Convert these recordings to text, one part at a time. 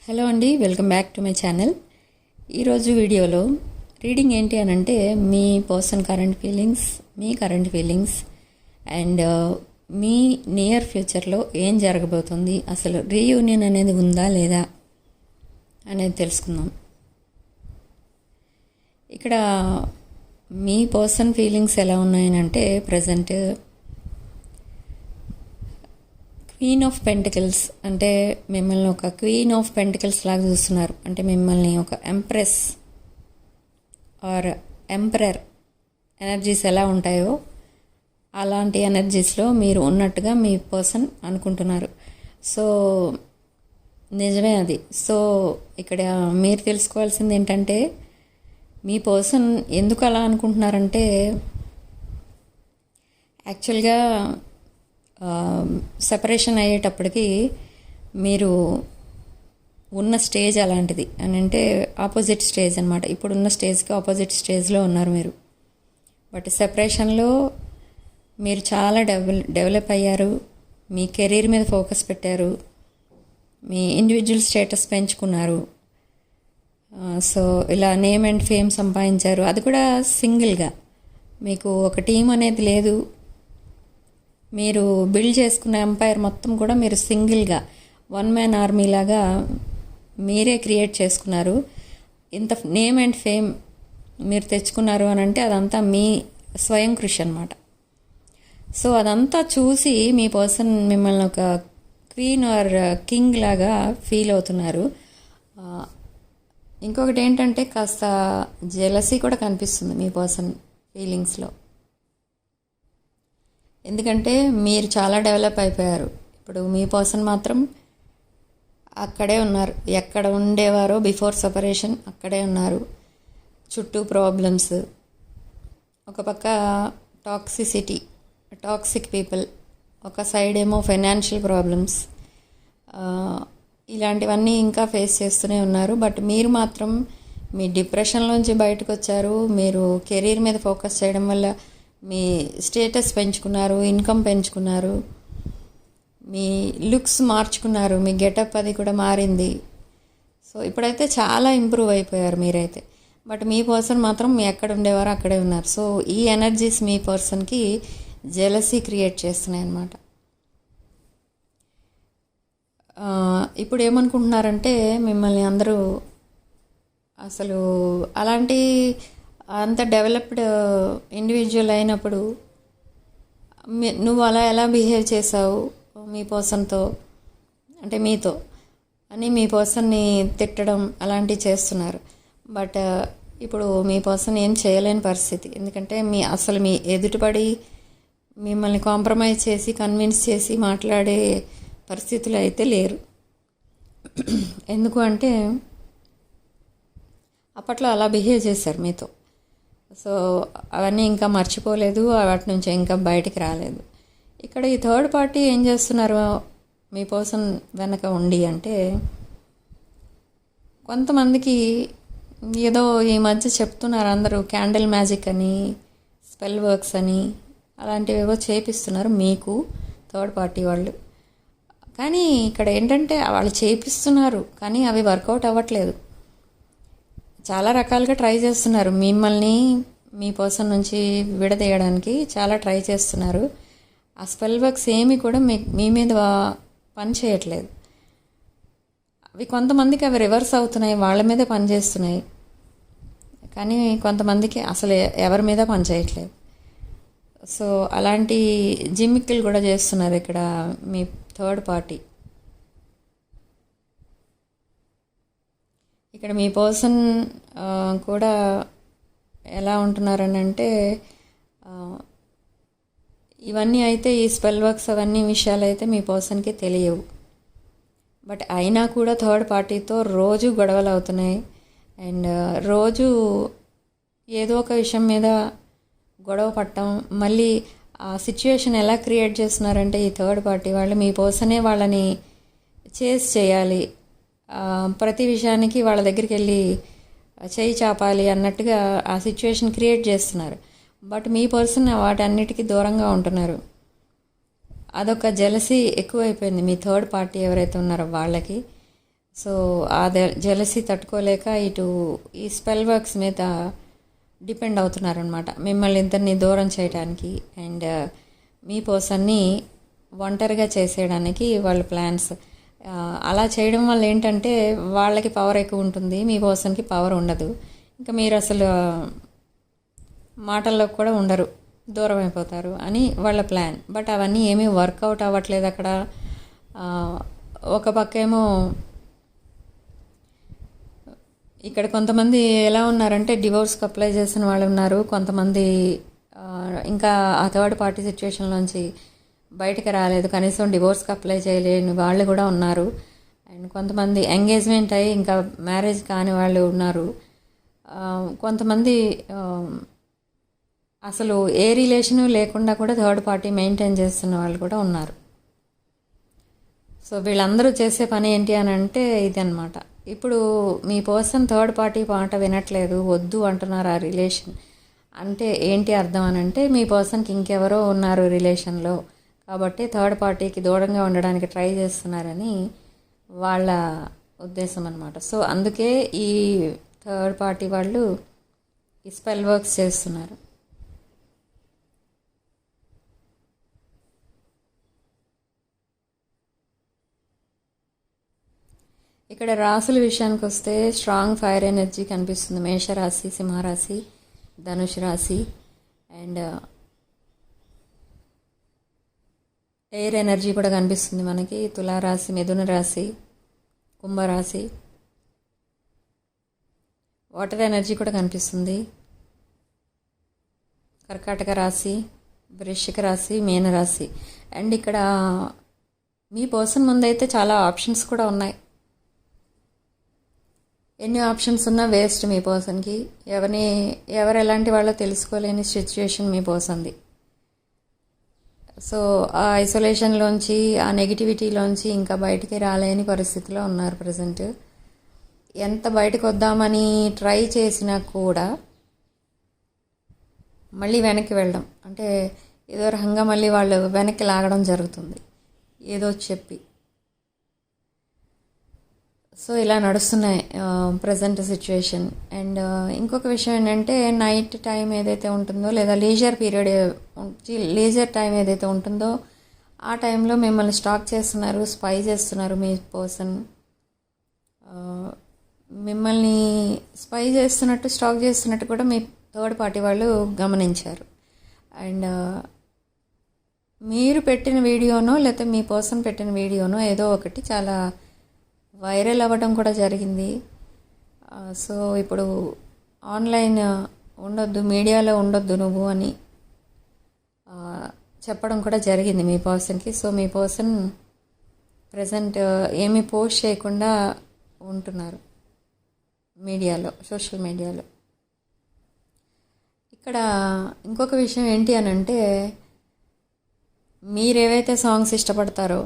Hello అండి, welcome back to my channel. ఈరోజు వీడియోలో రీడింగ్ ఏంటి అని అంటే మీ పర్సన్ కరెంట్ ఫీలింగ్స్ అండ్ మీ నియర్ ఫ్యూచర్లో ఏం జరగబోతుంది, అసలు రీయూనియన్ అనేది ఉందా లేదా అనేది తెలుసుకుందాం. ఇక్కడ మీ పర్సన్ ఫీలింగ్స్ ఎలా ఉన్నాయనంటే ప్రజెంట్ క్వీన్ ఆఫ్ పెంటికల్స్ అంటే మిమ్మల్ని ఒక క్వీన్ ఆఫ్ పెంటికల్స్ లాగా చూస్తున్నారు. అంటే మిమ్మల్ని ఒక ఎంప్రెస్ ఆర్ ఎంపరర్ ఎనర్జీస్ ఎలా ఉంటాయో అలాంటి ఎనర్జీస్లో మీరు ఉన్నట్టుగా మీ పర్సన్ అనుకుంటున్నారు. సో నిజమే అది. సో ఇక్కడ మీరు తెలుసుకోవాల్సింది ఏంటంటే మీ పర్సన్ ఎందుకు అలా అనుకుంటున్నారంటే యాక్చువల్గా సెపరేషన్ అయ్యేటప్పటికి మీరు ఉన్న స్టేజ్ అలాంటిది అని అంటే ఆపోజిట్ స్టేజ్ అనమాట. ఇప్పుడున్న స్టేజ్కి ఆపోజిట్ స్టేజ్లో ఉన్నారు మీరు. బట్ సెపరేషన్లో మీరు చాలా డెవలప్ అయ్యారు, మీ కెరీర్ మీద ఫోకస్ పెట్టారు, మీ ఇండివిజువల్ స్టేటస్ పెంచుకున్నారు. సో ఇలా నేమ్ అండ్ ఫేమ్ సంపాదించారు, అది కూడా సింగిల్గా. మీకు ఒక టీం అనేది లేదు. మీరు బిల్డ్ చేసుకున్న ఎంపైర్ మొత్తం కూడా మీరు సింగిల్గా వన్ మ్యాన్ ఆర్మీ లాగా మీరే క్రియేట్ చేసుకున్నారు. ఇంత నేమ్ అండ్ ఫేమ్ మీరు తెచ్చుకున్నారు అని అంటే అదంతా మీ స్వయం కృషి అనమాట. సో అదంతా చూసి మీ పర్సన్ మిమ్మల్ని ఒక క్వీన్ ఆర్ కింగ్ లాగా ఫీల్ అవుతున్నారు. ఇంకొకటి ఏంటంటే కాస్త జెలసీ కూడా కనిపిస్తుంది మీ పర్సన్ ఫీలింగ్స్లో. ఎందుకంటే మీరు చాలా డెవలప్ అయిపోయారు. ఇప్పుడు మీ పర్సన్ మాత్రం అక్కడే ఉన్నారు, ఎక్కడ ఉండేవారో బిఫోర్ సెపరేషన్ అక్కడే ఉన్నారు. చుట్టూ ప్రాబ్లమ్స్, ఒక పక్క టాక్సిక్ పీపుల్, ఒక సైడ్ ఏమో ఫైనాన్షియల్ ప్రాబ్లమ్స్, ఇలాంటివన్నీ ఇంకా ఫేస్ చేస్తూనే ఉన్నారు. బట్ మీరు మాత్రం మీ డిప్రెషన్లోంచి బయటకు వచ్చారు. మీరు కెరీర్ మీద ఫోకస్ చేయడం వల్ల మీ స్టేటస్ పెంచుకున్నారు, ఇన్కమ్ పెంచుకున్నారు, మీ లుక్స్ మార్చుకున్నారు, మీ గెటప్ అది కూడా మారింది. సో ఇప్పుడైతే చాలా ఇంప్రూవ్ అయిపోయారు మీరైతే. బట్ మీ పర్సన్ మాత్రం ఎక్కడ ఉండేవారో అక్కడే ఉన్నారు. సో ఈ ఎనర్జీస్ మీ పర్సన్కి జెలసీ క్రియేట్ చేస్తున్నాయి అన్నమాట. ఇప్పుడు ఏమనుకుంటున్నారంటే మిమ్మల్ని అందరూ అసలు అలాంటి అంత డెవలప్డ్ ఇండివిజువల్ అయినప్పుడు నువ్వు అలా ఎలా బిహేవ్ చేసావు మీ పర్సన్తో, అంటే మీతో అని మీ పర్సన్ని తిట్టడం అలాంటివి చేస్తున్నారు. బట్ ఇప్పుడు మీ పర్సన్ ఏం చేయలేని పరిస్థితి. ఎందుకంటే మీ ఎదుటిపడి మిమ్మల్ని కాంప్రమైజ్ చేసి కన్విన్స్ చేసి మాట్లాడే పరిస్థితులు అయితే లేరు. ఎందుకు అంటే అప్పట్లో అలా బిహేవ్ చేశారు మీతో. సో అవన్నీ ఇంకా మర్చిపోలేదు, వాటి నుంచి ఇంకా బయటికి రాలేదు. ఇక్కడ ఈ థర్డ్ పార్టీ ఏం చేస్తున్నారు మీ పర్సన్ వెనక ఉండి అంటే కొంతమందికి ఏదో ఈ మధ్య చెప్తున్నారు అందరూ క్యాండిల్ మ్యాజిక్ అని, స్పెల్ వర్క్స్ అని, అలాంటివి ఏవో చేపిస్తున్నారు మీకు థర్డ్ పార్టీ వాళ్ళు. కానీ ఇక్కడ ఏంటంటే వాళ్ళు చేపిస్తున్నారు కానీ అవి వర్కౌట్ అవ్వట్లేదు. చాలా రకాలుగా ట్రై చేస్తున్నారు, మిమ్మల్ని మీ పర్సన్ నుంచి విడదీయడానికి చాలా ట్రై చేస్తున్నారు. ఆ స్పెల్ వర్క్స్ ఏమి కూడా మీ మీద పని చేయట్లేదు. అవి కొంతమందికి అవి రివర్స్ అవుతున్నాయి, వాళ్ళ మీదే పని చేస్తున్నాయి. కానీ కొంతమందికి అసలు ఎవరి మీద పని చేయట్లేదు. సో అలాంటి జిమ్మిక్కులు కూడా చేస్తున్నారు ఇక్కడ మీ థర్డ్ పార్టీ. ఇక్కడ మీ పర్సన్ కూడా ఎలా ఉంటున్నారని అంటే ఇవన్నీ అయితే ఈ స్పెల్ వర్క్స్ అవన్నీ విషయాలు అయితే మీ పర్సన్కి తెలియవు. బట్ అయినా కూడా థర్డ్ పార్టీతో రోజు గొడవలు అవుతున్నాయి. అండ్ రోజు ఏదో ఒక విషయం మీద గొడవ పడటం, మళ్ళీ ఆ సిచ్యువేషన్ ఎలా క్రియేట్ చేస్తున్నారంటే ఈ థర్డ్ పార్టీ వాళ్ళు మీ పర్సనే వాళ్ళని చేయాలి, ప్రతి విషయానికి వాళ్ళ దగ్గరికి వెళ్ళి చేయి చాపాలి అన్నట్టుగా ఆ సిచ్యువేషన్ క్రియేట్ చేస్తున్నారు. బట్ మీ పర్సన్ వాటన్నిటికీ దూరంగా ఉంటున్నారు. అదొక జెలసీ ఎక్కువైపోయింది మీ థర్డ్ పార్టీ ఎవరైతే ఉన్నారో వాళ్ళకి. సో ఆ జెలసీ తట్టుకోలేక ఇటు ఈ స్పెల్ వర్క్స్ మీద డిపెండ్ అవుతున్నారనమాట, మిమ్మల్ని ఇద్దరిని దూరం చేయడానికి అండ్ మీ పర్సన్ని ఒంటరిగా చేసేయడానికి వాళ్ళ ప్లాన్స్. అలా చేయడం వల్ల ఏంటంటే వాళ్ళకి పవర్ ఎక్కువ ఉంటుంది, మీ పర్సన్కి పవర్ ఉండదు. ఇంకా మీరు అసలు మాటల్లో కూడా ఉండరు, దూరం అయిపోతారు అని వాళ్ళ ప్లాన్. బట్ అవన్నీ ఏమీ వర్కౌట్ అవ్వట్లేదు అక్కడ. ఒక పక్క ఏమో ఇక్కడ కొంతమంది ఎలా ఉన్నారంటే డివోర్స్కి అప్లై చేసిన వాళ్ళు ఉన్నారు, కొంతమంది ఇంకా ఆ థర్డ్ పార్టీ సిచ్యువేషన్లోంచి బయటకు రాలేదు, కనీసం డివోర్స్కి అప్లై చేయలేని వాళ్ళు కూడా ఉన్నారు. అండ్ కొంతమంది ఎంగేజ్మెంట్ అయ్యి ఇంకా మ్యారేజ్ కాని వాళ్ళు ఉన్నారు. కొంతమంది అసలు ఏ రిలేషను లేకుండా కూడా థర్డ్ పార్టీ మెయింటైన్ చేస్తున్న వాళ్ళు కూడా ఉన్నారు. సో వీళ్ళందరూ చేసే పని ఏంటి అని అంటే ఇది అనమాట. ఇప్పుడు మీ పర్సన్ థర్డ్ పార్టీ మాట వినట్లేదు, వద్దు అంటున్నారు ఆ రిలేషన్. అంటే ఏంటి అర్థం అని అంటే మీ పర్సన్కి ఇంకెవరో ఉన్నారు రిలేషన్లో, కాబట్టి థర్డ్ పార్టీకి దూరంగా ఉండడానికి ట్రై చేస్తున్నారని వాళ్ళ ఉద్దేశం అనమాట. సో అందుకే ఈ థర్డ్ పార్టీ వాళ్ళు ఈ స్పెల్ వర్క్స్ చేస్తున్నారు. ఇక్కడ రాసుల విషయానికి వస్తే స్ట్రాంగ్ ఫైర్ ఎనర్జీ కనిపిస్తుంది. మేషరాశి, సింహరాశి, ధనుష్ రాశి అండ్ ఎయిర్ ఎనర్జీ కూడా కనిపిస్తుంది మనకి. తులారాశి, మిథున రాశి, కుంభరాశి, వాటర్ ఎనర్జీ కూడా కనిపిస్తుంది. కర్కాటక రాశి, వృశ్చిక రాశి, మీనరాశి. అండ్ ఇక్కడ మీ పర్సన్ ముందైతే చాలా ఆప్షన్స్ కూడా ఉన్నాయి. ఎన్ని ఆప్షన్స్ ఉన్నా వేస్ట్ మీ పర్సన్కి. ఎవరు ఎలాంటి వాళ్ళో తెలుసుకోలేని సిచ్యుయేషన్ మీ పర్సన్ది. సో ఆ ఐసోలేషన్లోంచి, ఆ నెగిటివిటీలోంచి ఇంకా బయటికి రాలేని పరిస్థితిలో ఉన్నారు ప్రజెంట్. ఎంత బయటకు వద్దామని ట్రై చేసినా కూడా మళ్ళీ వెనక్కి వెళ్ళడం, అంటే ఏదో రకంగా మళ్ళీ వాళ్ళు వెనక్కి లాగడం జరుగుతుంది ఏదో చెప్పి. సో ఇలా నడుస్తున్నాయి ప్రజెంట్ సిచ్యువేషన్. అండ్ ఇంకొక విషయం ఏంటంటే నైట్ టైం ఏదైతే ఉంటుందో లేదా లీజర్ టైం ఏదైతే ఉంటుందో ఆ టైంలో మిమ్మల్ని స్టాక్ చేస్తున్నారు, స్పై చేస్తున్నారు మీ పర్సన్. మిమ్మల్ని స్పై చేస్తున్నట్టు, స్టాక్ చేస్తున్నట్టు కూడా మీ థర్డ్ పార్టీ వాళ్ళు గమనించారు. అండ్ మీరు పెట్టిన వీడియోనో లేకపోతే మీ పర్సన్ పెట్టిన వీడియోనో ఏదో ఒకటి చాలా వైరల్ అవ్వడం కూడా జరిగింది. సో ఇప్పుడు ఆన్లైన్ ఉండొద్దు, మీడియాలో ఉండొద్దు నువ్వు అని చెప్పడం కూడా జరిగింది మీ పర్సన్కి. సో మీ పర్సన్ ప్రజెంట్ ఏమీ పోస్ట్ చేయకుండా ఉంటున్నారు మీడియాలో, సోషల్ మీడియాలో. ఇక్కడ ఇంకొక విషయం ఏంటి అని అంటే మీరేవైతే సాంగ్స్ ఇష్టపడతారో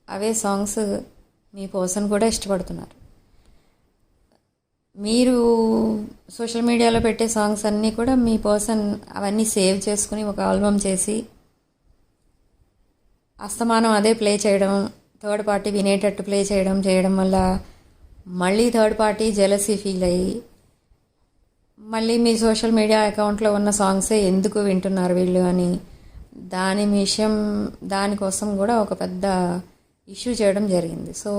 అవే సాంగ్స్ మీ పర్సన్ కూడా ఇష్టపడుతున్నారు. మీరు సోషల్ మీడియాలో పెట్టే సాంగ్స్ అన్నీ కూడా మీ పర్సన్ అవన్నీ సేవ్ చేసుకుని ఒక ఆల్బమ్ చేసి అస్తమానం అదే ప్లే చేయడం, థర్డ్ పార్టీ వినేటట్టు ప్లే చేయడం వల్ల మళ్ళీ థర్డ్ పార్టీ జెలసీ ఫీల్ అయ్యి మళ్ళీ మీ సోషల్ మీడియా అకౌంట్లో ఉన్న సాంగ్సే ఎందుకు వింటున్నారు వీళ్ళు అని దానికోసం కూడా ఒక పెద్ద ఇష్యూ చేయడం జరిగింది. సో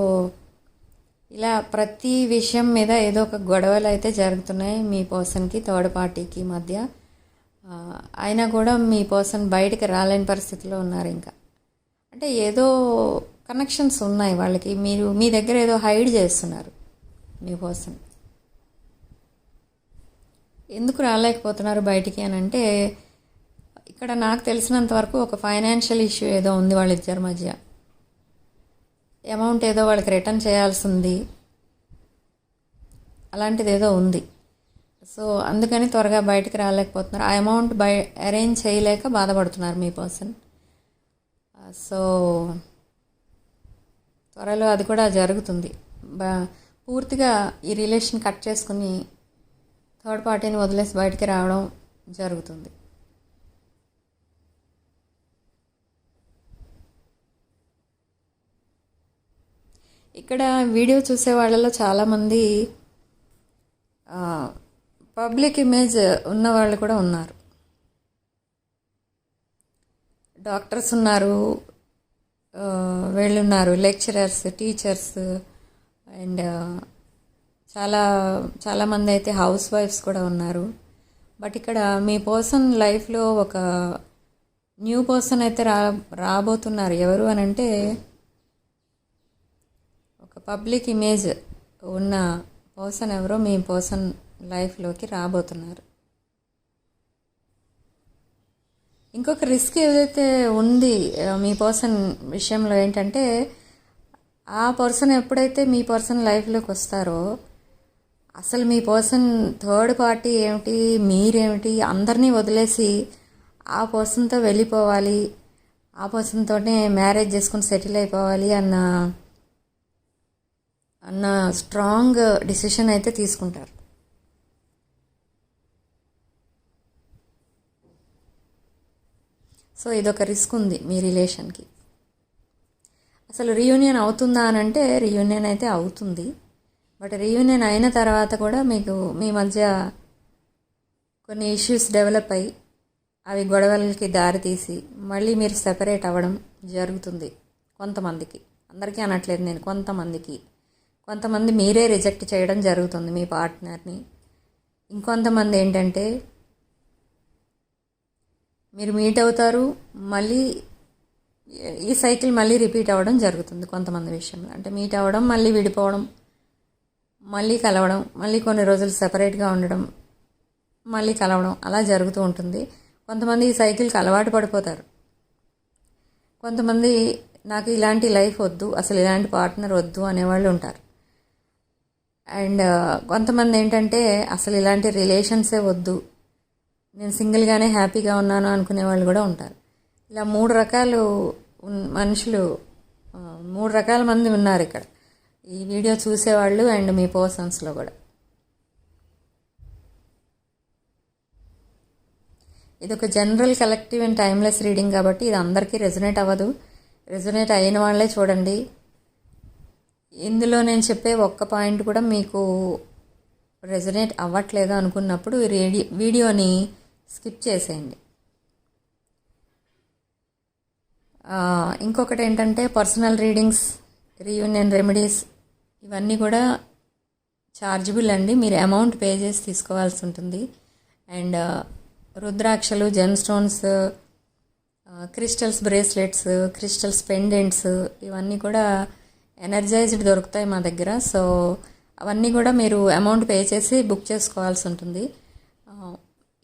ఇలా ప్రతి విషయం మీద ఏదో ఒక గొడవలు అయితే జరుగుతున్నాయి మీ పర్సన్కి థర్డ్ పార్టీకి మధ్య. అయినా కూడా మీ పర్సన్ బయటికి రాలేని పరిస్థితిలో ఉన్నారు. ఇంకా అంటే ఏదో కనెక్షన్స్ ఉన్నాయి వాళ్ళకి, మీరు మీ దగ్గర ఏదో హైడ్ చేస్తున్నారు మీ పర్సన్. ఎందుకు రాలేకపోతున్నారు బయటికి అని అంటే ఇక్కడ నాకు తెలిసినంత వరకు ఒక ఫైనాన్షియల్ ఇష్యూ ఏదో ఉంది వాళ్ళిద్దరి మధ్య. అమౌంట్ ఏదో వాళ్ళకి రిటర్న్ చేయాల్సింది, అలాంటిది ఏదో ఉంది. సో అందుకని త్వరగా బయటికి రాలేకపోతున్నారు. ఆ అమౌంట్ అరేంజ్ చేయలేక బాధపడుతున్నారు మీ పర్సన్. సో త్వరలో అది కూడా జరుగుతుంది. పూర్తిగా ఈ రిలేషన్ కట్ చేసుకుని థర్డ్ పార్టీని వదిలేసి బయటికి రావడం జరుగుతుంది. ఇక్కడ వీడియో చూసే వాళ్ళలో చాలామంది పబ్లిక్ ఇమేజ్ ఉన్న వాళ్ళు కూడా ఉన్నారు. డాక్టర్స్ ఉన్నారు, వీళ్ళున్నారు, లెక్చరర్స్, టీచర్స్, అండ్ చాలామంది అయితే హౌస్ వైఫ్స్ కూడా ఉన్నారు. బట్ ఇక్కడ మీ పర్సన్ లైఫ్లో ఒక న్యూ పర్సన్ అయితే రాబోతున్నారు. ఎవరు అని అంటే ఒక పబ్లిక్ ఇమేజ్ ఉన్న పర్సన్ ఎవరో మీ పర్సన్ లైఫ్లోకి రాబోతున్నారు. ఇంకొక రిస్క్ ఏదైతే ఉంది మీ పర్సన్ విషయంలో ఏంటంటే, ఆ పర్సన్ ఎప్పుడైతే మీ పర్సన్ లైఫ్లోకి వస్తారో అసలు మీ పర్సన్ థర్డ్ పార్టీ ఏమిటి, మీరేమిటి, అందరినీ వదిలేసి ఆ పర్సన్తో వెళ్ళిపోవాలి, ఆ పర్సన్తోనే మ్యారేజ్ చేసుకుని సెటిల్ అయిపోవాలి అన్న స్ట్రాంగ్ డిసిషన్ అయితే తీసుకుంటారు. సో ఇదొక రిస్క్ ఉంది మీ రిలేషన్కి. అసలు రీయూనియన్ అవుతుందా అని అంటే రీయూనియన్ అయితే అవుతుంది. బట్ రీయూనియన్ అయిన తర్వాత కూడా మీకు మీ మధ్య కొన్ని ఇష్యూస్ డెవలప్ అయ్యి అవి గొడవలకి దారితీసి మళ్ళీ మీరు సెపరేట్ అవ్వడం జరుగుతుంది కొంతమందికి. అందరికీ అనట్లేదు నేను, కొంతమంది మీరే రిజెక్ట్ చేయడం జరుగుతుంది మీ పార్ట్నర్ని. ఇంకొంతమంది ఏంటంటే మీరు మీట్ అవుతారు, మళ్ళీ ఈ సైకిల్ మళ్ళీ రిపీట్ అవ్వడం జరుగుతుంది కొంతమంది విషయంలో. అంటే మీట్ అవ్వడం, మళ్ళీ విడిపోవడం, మళ్ళీ కలవడం, మళ్ళీ కొన్ని రోజులు సెపరేట్గా ఉండడం, మళ్ళీ కలవడం, అలా జరుగుతూ ఉంటుంది. కొంతమంది ఈ సైకిల్కి అలవాటు పడిపోతారు. కొంతమంది నాకు ఇలాంటి లైఫ్ వద్దు, అసలు ఇలాంటి పార్ట్నర్ వద్దు అనేవాళ్ళు ఉంటారు. అండ్ కొంతమంది ఏంటంటే అసలు ఇలాంటి రిలేషన్సే వద్దు, నేను సింగిల్గానే హ్యాపీగా ఉన్నాను అనుకునే వాళ్ళు కూడా ఉంటారు. ఇలా మూడు రకాల మంది ఉన్నారు ఇక్కడ ఈ వీడియో చూసేవాళ్ళు అండ్ మీ పర్సన్స్లో కూడా. ఇది ఒక general, collective and timeless reading కాబట్టి ఇది అందరికీ రెజొనేట్ అవ్వదు. రెజొనేట్ అయిన వాళ్ళే చూడండి. ఇందులో నేను చెప్పే ఒక్క పాయింట్ కూడా మీకు రెజొనేట్ అవ్వట్లేదు అనుకున్నప్పుడు వీడియోని స్కిప్ చేసేయండి. ఇంకొకటి ఏంటంటే పర్సనల్ రీడింగ్స్, రీయూనియన్ రెమెడీస్ ఇవన్నీ కూడా ఛార్జబుల్ అండి. మీరు అమౌంట్ పే చేసి తీసుకోవాల్సి ఉంటుంది. అండ్ రుద్రాక్షలు, gem stones, crystals bracelets, crystals pendants ఇవన్నీ కూడా ఎనర్జైజ్డ్ దొరుకుతాయి మా దగ్గర. సో అవన్నీ కూడా మీరు అమౌంట్ పే చేసి బుక్ చేసుకోవాల్సి ఉంటుంది.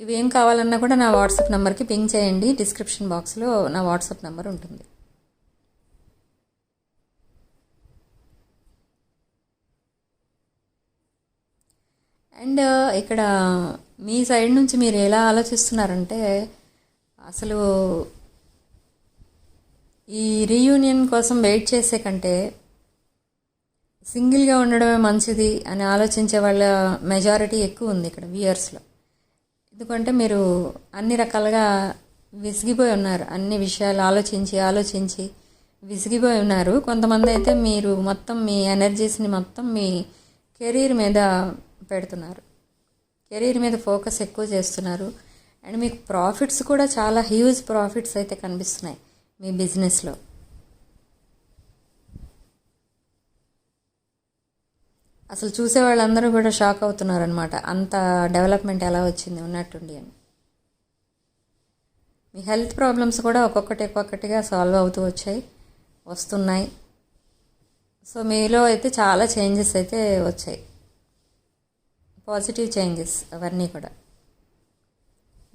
ఇవేం కావాలన్నా కూడా నా వాట్సాప్ నెంబర్కి పింగ్ చేయండి. డిస్క్రిప్షన్ బాక్స్లో నా వాట్సాప్ నెంబర్ ఉంటుంది. అండ్ ఇక్కడ మీ సైడ్ నుంచి మీరు ఎలా ఆలోచిస్తున్నారంటే, అసలు ఈ రీయూనియన్ కోసం వెయిట్ చేసే కంటే సింగిల్గా ఉండడమే మంచిది అని ఆలోచించే వాళ్ళ మెజారిటీ ఎక్కువ ఉంది ఇక్కడ వ్యూయర్స్లో. ఎందుకంటే మీరు అన్ని రకాలుగా విసిగిపోయి ఉన్నారు, అన్ని విషయాలు ఆలోచించి విసిగిపోయి ఉన్నారు. కొంతమంది అయితే మీరు మొత్తం మీ ఎనర్జీస్ని మొత్తం మీ కెరీర్ మీద పెడుతున్నారు, కెరీర్ మీద ఫోకస్ ఎక్కువ చేస్తున్నారు. అండ్ మీకు ప్రాఫిట్స్ కూడా చాలా హ్యూజ్ ప్రాఫిట్స్ అయితే కనిపిస్తున్నాయి మీ బిజినెస్లో. అసలు చూసే వాళ్ళందరూ కూడా షాక్ అవుతున్నారు అనమాట, అంత డెవలప్మెంట్ ఎలా వచ్చింది ఉన్నట్టుండి అని. మీ హెల్త్ ప్రాబ్లమ్స్ కూడా ఒక్కొక్కటిగా సాల్వ్ అవుతూ వస్తున్నాయి. సో మీలో అయితే చాలా చేంజెస్ అయితే వచ్చాయి, పాజిటివ్ చేంజెస్ అవన్నీ కూడా.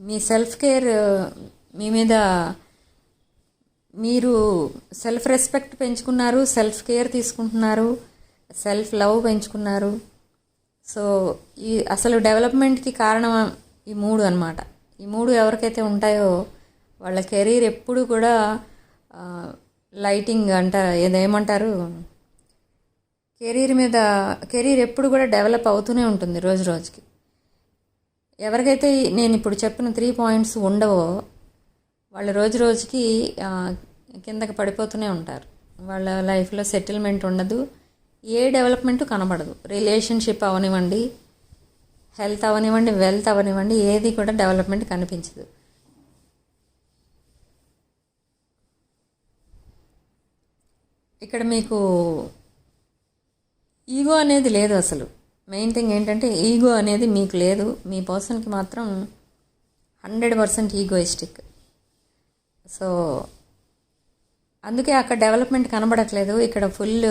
మీ సెల్ఫ్ కేర్, మీ మీద మీరు సెల్ఫ్ రెస్పెక్ట్ పెంచుకున్నారు, సెల్ఫ్ కేర్ తీసుకుంటున్నారు, సెల్ఫ్ లవ్ పెంచుకున్నారు. సో ఈ అసలు డెవలప్మెంట్కి కారణం ఈ మూడు అనమాట. ఈ మూడు ఎవరికైతే ఉంటాయో వాళ్ళ కెరీర్ ఎప్పుడు కూడా లైటింగ్ ఏదేమంటారు, కెరీర్ ఎప్పుడు కూడా డెవలప్ అవుతూనే ఉంటుంది రోజు రోజుకి. ఎవరికైతే నేను ఇప్పుడు చెప్పిన 3 పాయింట్స్ ఉండవో వాళ్ళు రోజు రోజుకి కిందకి పడిపోతూనే ఉంటారు. వాళ్ళ లైఫ్లో సెటిల్మెంట్ ఉండదు, ఏ డెవలప్మెంట్ కనబడదు. రిలేషన్షిప్ అవనివ్వండి, హెల్త్ అవనివ్వండి, వెల్త్ అవనివ్వండి, ఏది కూడా డెవలప్మెంట్ కనిపించదు. ఇక్కడ మీకు ఈగో అనేది లేదు అసలు. మెయిన్ థింగ్ ఏంటంటే ఈగో అనేది మీకు లేదు. మీ పర్సన్కి మాత్రం 100% ఈగోయిస్టిక్. సో అందుకే అక్కడ డెవలప్మెంట్ కనబడట్లేదు. ఇక్కడ ఫుల్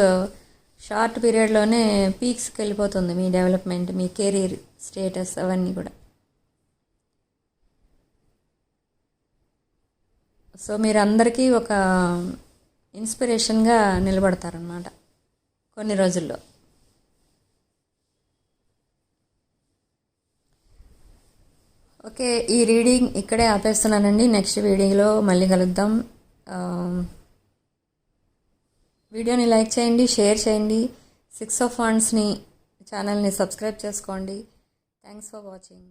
షార్ట్ పీరియడ్లోనే పీక్స్కి వెళ్ళిపోతుంది మీ డెవలప్మెంట్, మీ కెరీర్ స్టేటస్ అవన్నీ కూడా. సో మీరు అందరికీ ఒక ఇన్స్పిరేషన్గా నిలబడతారనమాట కొన్ని రోజుల్లో. ఓకే, ఈ రీడింగ్ ఇక్కడే ఆపేస్తున్నానండి. నెక్స్ట్ వీడియోలో మళ్ళీ కలుద్దాం. వీడియోని లైక్ చేయండి, షేర్ చేయండి. 6 of Wandsని ఛానల్ని సబ్స్క్రైబ్ చేసుకోండి. Thanks for watching.